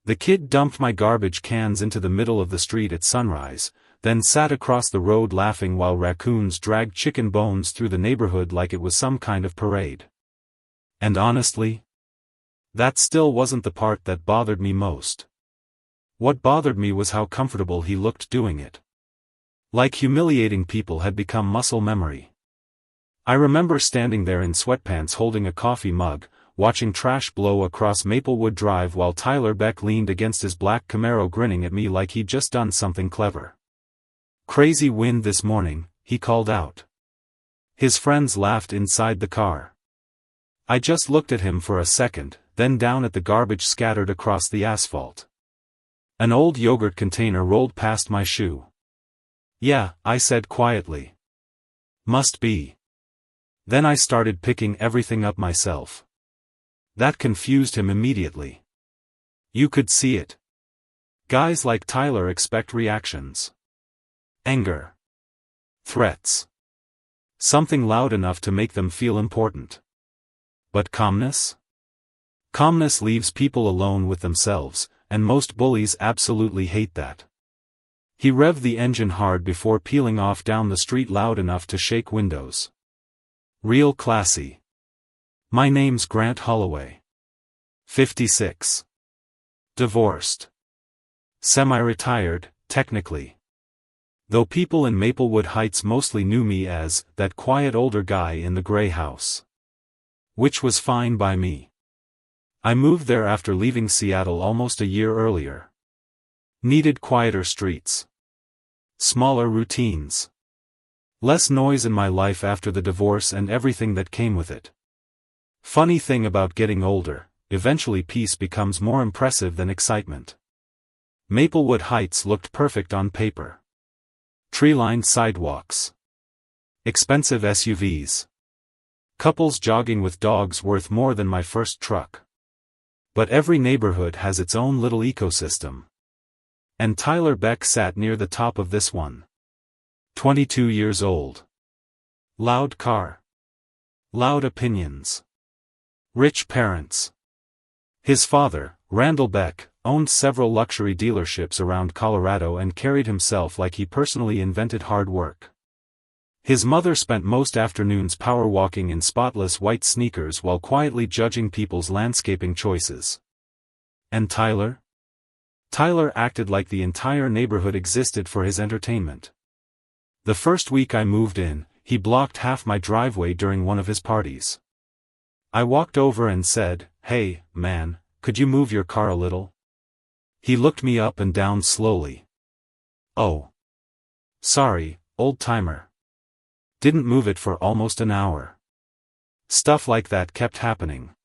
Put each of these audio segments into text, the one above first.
The kid dumped my garbage cans into the middle of the street at sunrise, then sat across the road laughing while raccoons dragged chicken bones through the neighborhood like it was some kind of parade. And honestly, that still wasn't the part that bothered me most. What bothered me was how comfortable he looked doing it. Like humiliating people had become muscle memory. I remember standing there in sweatpants holding a coffee mug, watching trash blow across Maplewood Drive while Tyler Beck leaned against his black Camaro grinning at me like he'd just done something clever. "Crazy wind this morning," he called out. His friends laughed inside the car. I just looked at him for a second, then down at the garbage scattered across the asphalt. An old yogurt container rolled past my shoe. "Yeah," I said quietly. "Must be." Then I started picking everything up myself. That confused him immediately. You could see it. Guys like Tyler expect reactions. Anger. Threats. Something loud enough to make them feel important. But calmness? Calmness leaves people alone with themselves, and most bullies absolutely hate that. He revved the engine hard before peeling off down the street loud enough to shake windows. Real classy. "My name's Grant Holloway. 56. Divorced. Semi-retired, technically. Though people in Maplewood Heights mostly knew me as that quiet older guy in the gray house. Which was fine by me. I moved there after leaving Seattle almost a year earlier. Needed quieter streets. Smaller routines. Less noise in my life after the divorce and everything that came with it. Funny thing about getting older, eventually peace becomes more impressive than excitement. Maplewood Heights looked perfect on paper. Tree-lined sidewalks. Expensive SUVs. Couples jogging with dogs worth more than my first truck. But every neighborhood has its own little ecosystem. And Tyler Beck sat near the top of this one. 22 years old. Loud car. Loud opinions. Rich parents. His father, Randall Beck, owned several luxury dealerships around Colorado and carried himself like he personally invented hard work. His mother spent most afternoons power walking in spotless white sneakers while quietly judging people's landscaping choices. And Tyler? Tyler acted like the entire neighborhood existed for his entertainment. The first week I moved in, he blocked half my driveway during one of his parties. I walked over and said, "Hey, man, could you move your car a little?" He looked me up and down slowly. "Oh. Sorry, old timer." Didn't move it for almost an hour. Stuff like that kept happening.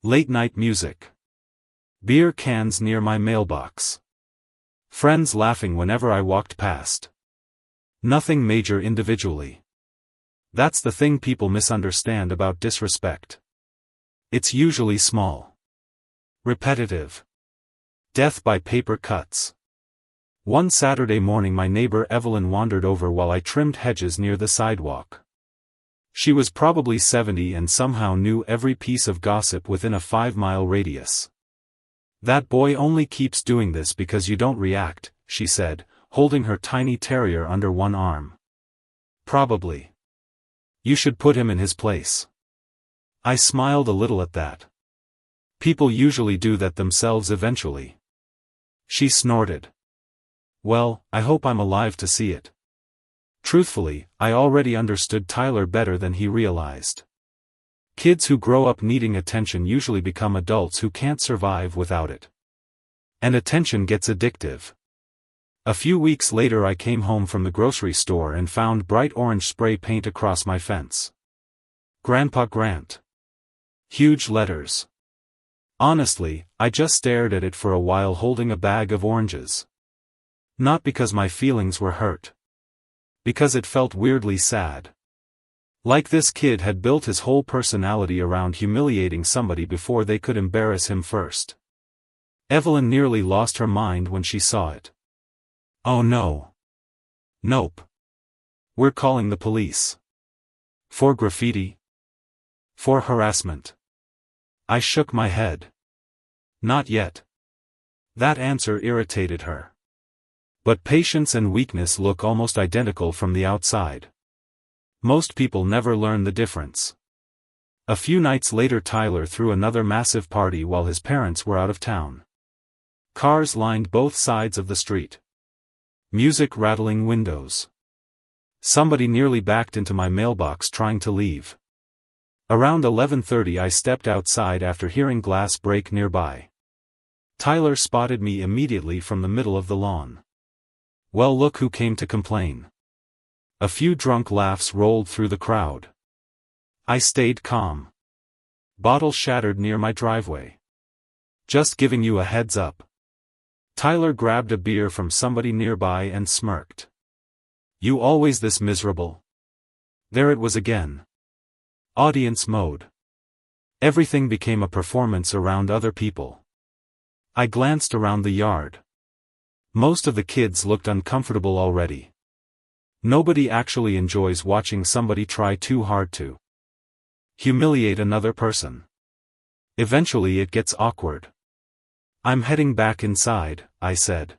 Late night music. Beer cans near my mailbox. Friends laughing whenever I walked past. Nothing major individually. That's the thing people misunderstand about disrespect. It's usually small. Repetitive. Death by paper cuts. One Saturday morning my neighbor Evelyn wandered over while I trimmed hedges near the sidewalk. She was probably 70 and somehow knew every piece of gossip within a 5-mile radius. "That boy only keeps doing this because you don't react," she said, holding her tiny terrier under one arm. "Probably. You should put him in his place." I smiled a little at that. "People usually do that themselves eventually." She snorted. "Well, I hope I'm alive to see it." Truthfully, I already understood Tyler better than he realized. Kids who grow up needing attention usually become adults who can't survive without it. And attention gets addictive. A few weeks later I came home from the grocery store and found bright orange spray paint across my fence. Grandpa Grant. Huge letters. Honestly, I just stared at it for a while holding a bag of oranges. Not because my feelings were hurt. Because it felt weirdly sad. Like this kid had built his whole personality around humiliating somebody before they could embarrass him first. Evelyn nearly lost her mind when she saw it. "Oh no. Nope. We're calling the police." "For graffiti? For harassment?" I shook my head. "Not yet. That answer irritated her. But patience and weakness look almost identical from the outside. Most people never learn the difference. A few nights later Tyler threw another massive party while his parents were out of town. Cars lined both sides of the street. Music rattling windows. Somebody nearly backed into my mailbox trying to leave. Around 11:30 I stepped outside after hearing glass break nearby. Tyler spotted me immediately from the middle of the lawn. Well, look who came to complain. A few drunk laughs rolled through the crowd. I stayed calm. Bottle shattered near my driveway. Just giving you a heads up. Tyler grabbed a beer from somebody nearby and smirked. You always this miserable? There it was again. Audience mode. Everything became a performance around other people. I glanced around the yard. Most of the kids looked uncomfortable already. Nobody actually enjoys watching somebody try too hard to humiliate another person. Eventually it gets awkward. I'm heading back inside, I said.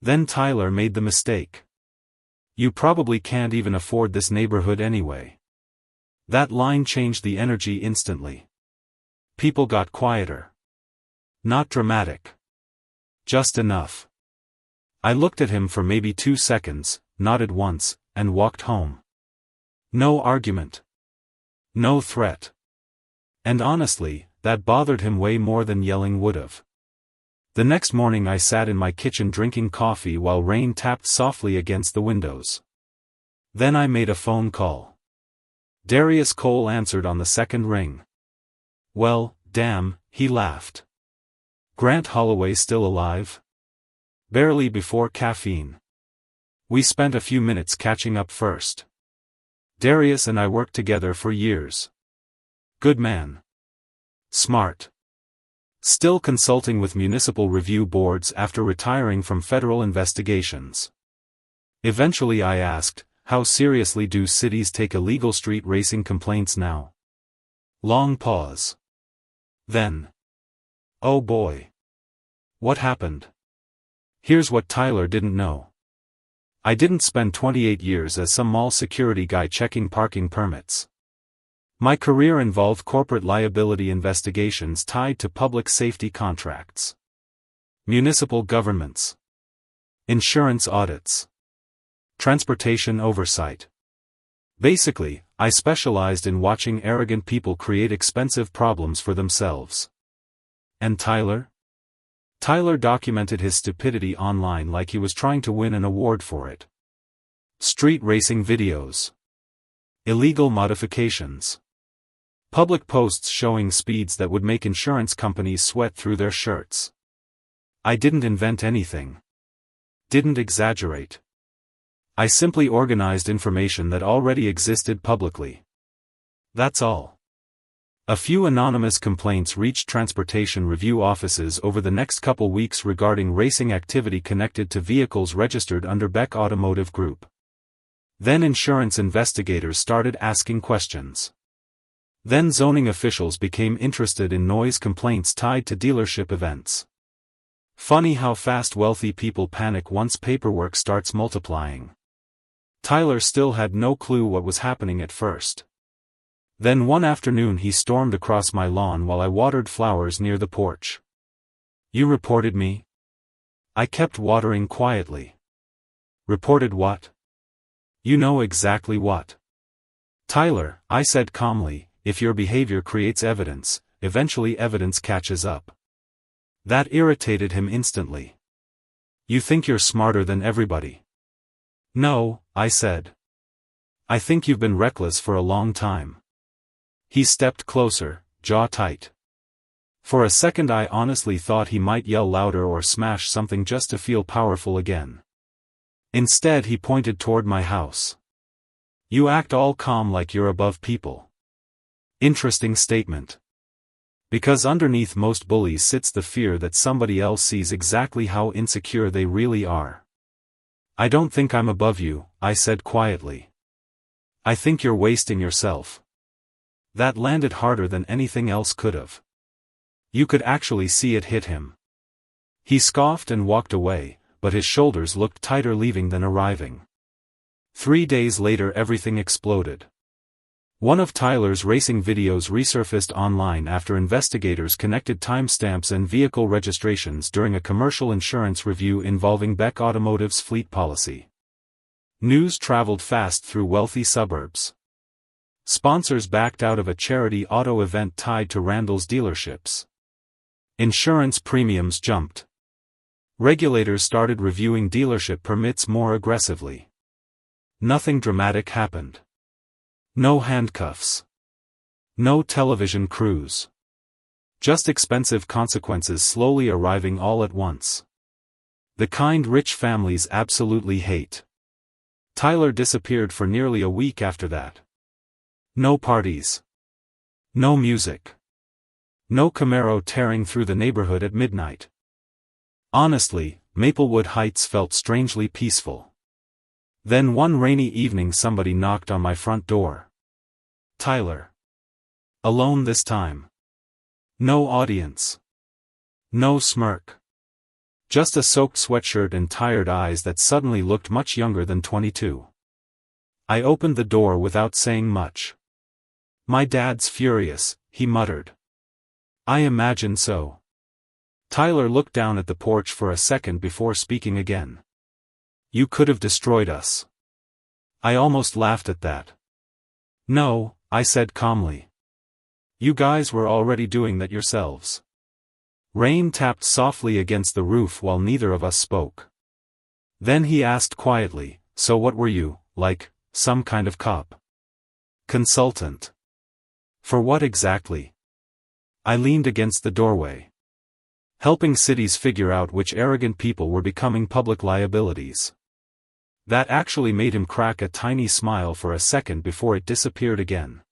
Then Tyler made the mistake. You probably can't even afford this neighborhood anyway. That line changed the energy instantly. People got quieter. Not dramatic. Just enough. I looked at him for maybe 2 seconds, nodded once, and walked home. No argument. No threat. And honestly, that bothered him way more than yelling would've. The next morning I sat in my kitchen drinking coffee while rain tapped softly against the windows. Then I made a phone call. Darius Cole answered on the second ring. Well, damn, he laughed. Grant Holloway still alive? Barely before caffeine. We spent a few minutes catching up first. Darius and I worked together for years. Good man. Smart. Still consulting with municipal review boards after retiring from federal investigations. Eventually I asked, how seriously do cities take illegal street racing complaints now? Long pause. Then. Oh boy. What happened? Here's what Tyler didn't know. I didn't spend 28 years as some mall security guy checking parking permits. My career involved corporate liability investigations tied to public safety contracts, municipal governments, insurance audits, transportation oversight. Basically, I specialized in watching arrogant people create expensive problems for themselves. And Tyler? Tyler documented his stupidity online like he was trying to win an award for it. Street racing videos. Illegal modifications. Public posts showing speeds that would make insurance companies sweat through their shirts. I didn't invent anything. Didn't exaggerate. I simply organized information that already existed publicly. That's all. A few anonymous complaints reached transportation review offices over the next couple weeks regarding racing activity connected to vehicles registered under Beck Automotive Group. Then insurance investigators started asking questions. Then zoning officials became interested in noise complaints tied to dealership events. Funny how fast wealthy people panic once paperwork starts multiplying. Tyler still had no clue what was happening at first. Then one afternoon he stormed across my lawn while I watered flowers near the porch. You reported me? I kept watering quietly. Reported what? You know exactly what. Tyler, I said calmly, if your behavior creates evidence, eventually evidence catches up. That irritated him instantly. You think you're smarter than everybody. No, I said. I think you've been reckless for a long time. He stepped closer, jaw tight. For a second I honestly thought he might yell louder or smash something just to feel powerful again. Instead he pointed toward my house. You act all calm like you're above people. Interesting statement. Because underneath most bullies sits the fear that somebody else sees exactly how insecure they really are. I don't think I'm above you, I said quietly. I think you're wasting yourself. That landed harder than anything else could have. You could actually see it hit him. He scoffed and walked away, but his shoulders looked tighter leaving than arriving. 3 days later everything exploded. One of Tyler's racing videos resurfaced online after investigators connected timestamps and vehicle registrations during a commercial insurance review involving Beck Automotive's fleet policy. News traveled fast through wealthy suburbs. Sponsors backed out of a charity auto event tied to Randall's dealerships. Insurance premiums jumped. Regulators started reviewing dealership permits more aggressively. Nothing dramatic happened. No handcuffs. No television crews. Just expensive consequences slowly arriving all at once. The kind rich families absolutely hate. Tyler disappeared for nearly a week after that. No parties. No music. No Camaro tearing through the neighborhood at midnight. Honestly, Maplewood Heights felt strangely peaceful. Then one rainy evening somebody knocked on my front door. Tyler. Alone this time. No audience. No smirk. Just a soaked sweatshirt and tired eyes that suddenly looked much younger than 22. I opened the door without saying much. "My dad's furious," he muttered. "I imagine so." Tyler looked down at the porch for a second before speaking again. "You could have destroyed us." I almost laughed at that. "No," I said calmly. "You guys were already doing that yourselves." Rain tapped softly against the roof while neither of us spoke. Then he asked quietly, "So what were you, like, some kind of cop? Consultant? For what exactly?" I leaned against the doorway. "Helping cities figure out which arrogant people were becoming public liabilities." That actually made him crack a tiny smile for a second before it disappeared again.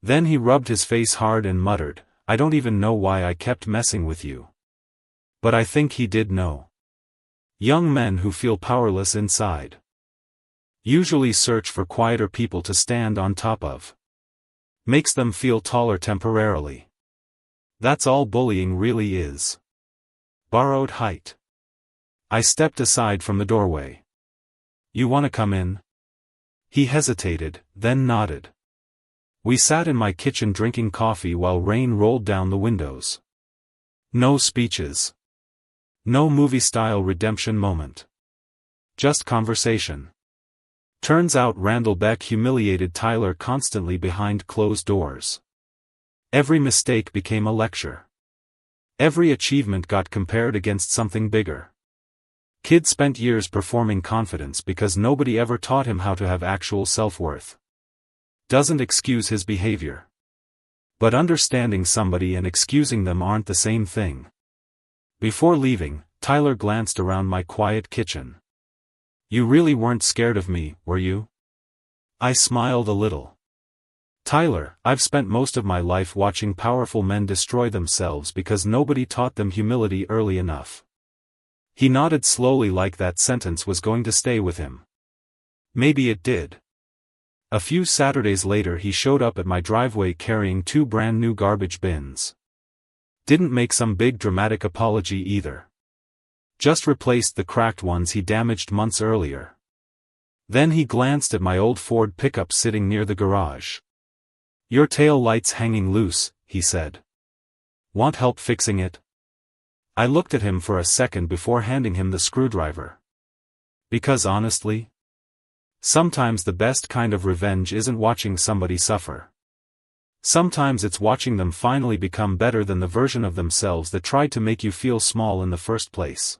Then he rubbed his face hard and muttered, "I don't even know why I kept messing with you." But I think he did know. Young men who feel powerless inside usually search for quieter people to stand on top of. Makes them feel taller temporarily. That's all bullying really is. Borrowed height. I stepped aside from the doorway. "You want to come in?" He hesitated, then nodded. We sat in my kitchen drinking coffee while rain rolled down the windows. No speeches. No movie-style redemption moment. Just conversation. Turns out Randall Beck humiliated Tyler constantly behind closed doors. Every mistake became a lecture. Every achievement got compared against something bigger. Kid spent years performing confidence because nobody ever taught him how to have actual self-worth. Doesn't excuse his behavior. But understanding somebody and excusing them aren't the same thing. Before leaving, Tyler glanced around my quiet kitchen. "You really weren't scared of me, were you?" I smiled a little. "Tyler, I've spent most of my life watching powerful men destroy themselves because nobody taught them humility early enough." He nodded slowly like that sentence was going to stay with him. Maybe it did. A few Saturdays later he showed up at my driveway carrying 2 brand new garbage bins. Didn't make some big dramatic apology either. Just replaced the cracked ones he damaged months earlier. Then he glanced at my old Ford pickup sitting near the garage. "Your tail light's hanging loose," he said. "Want help fixing it?" I looked at him for a second before handing him the screwdriver. Because honestly, sometimes the best kind of revenge isn't watching somebody suffer. Sometimes it's watching them finally become better than the version of themselves that tried to make you feel small in the first place.